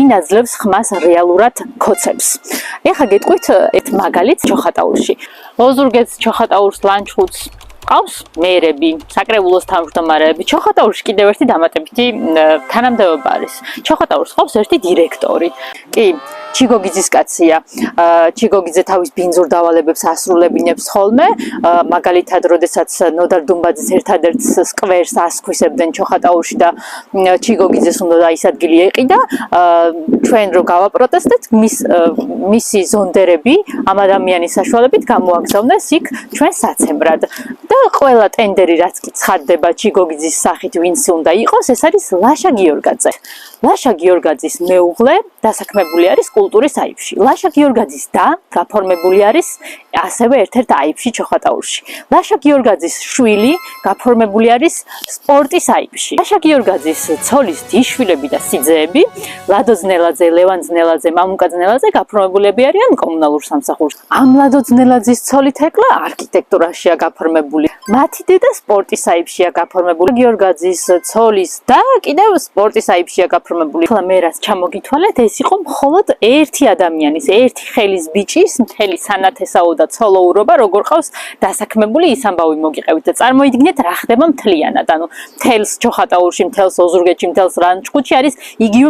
ვინ აძლევს ხმას რეალურად ქოცებს. ეხლა გეტყვით ერთ მაგალითს ჩოხატაურში. ოზურგეთს, ჩოხატაურს, ლანჩხუთს ყავს მეერები, საკრებულოს თავმჯდომარეები. ჩოხატაურში კიდევ ერთი დამატებითი თანამდებობა არის. ჩოხატაურს ყავს ერთი დირექტორი. კი, ჩიგოგიძის კაცია. ჩიგოგიძე თავის ბინძურ დავალებებს ასრულებინებს ხოლმე, მაგალითად, როდესაც ნოდარ დუმბაძის ერთადერთ სკვერს ასქვისებდნენ ჩოხატაურში და ჩიგოგიძეს უნდა დაისადგილი ეყიდა, ჩვენ რო გავაპროტესტეთ, მისი ზონდერები ამ ადამიანის საშუალებით გამოაგზავნეს იქ ჩვენ საცემბრად. და ყველა ტენდერი რაც კი ცხადდება ჩიგოგიძის სახით ვინც უნდა იყოს, ეს არის ლაშა გიორგაძე. ლაშა გიორგაძის მეუღლე დასაქმებული არის კულტურის აიბში. ლაშა გიორგაძის და გაფორმებული არის ასევე ერთ-ერთ აიბში ჩოხატაურში. ლაშა გიორგაძის შვილი გაფორმებული არის სპორტის აიბში. ლაშა გიორგაძის ცოლის დიშვილები და სიძეები, ლადო ძნელაძე, ლევან ძნელაძე, მამუკა ძნელაძე გაფორმებულები არიან კომუნალურ სამსახურში. ამ ლადო ძნელაძის ცოლი თეკლა არქიტექტურაშია გაფორმებული. მათი დედა სპორტის აიბშია გაფორმებული. გიორგაძის ცოლის და კიდევ სპორტის აიბშია გაფორმებული. ახლა მე რაც ჩამოგითვალეთ, ეს იყო მხოლოდ ერთი ადამიანის, ერთი ხელის ბიჭის მთელი სანათესაო და ცოლოურობა, როგორ ყავს დასაქმებული ის ამბავი მოგიყევით და წარმოიდგინეთ რა ხდება მთლიანად. ანუ მთელს ჩოხატაურში, მთელს ოზურგეთში, მთელს ლანჩხუთში არის იგივე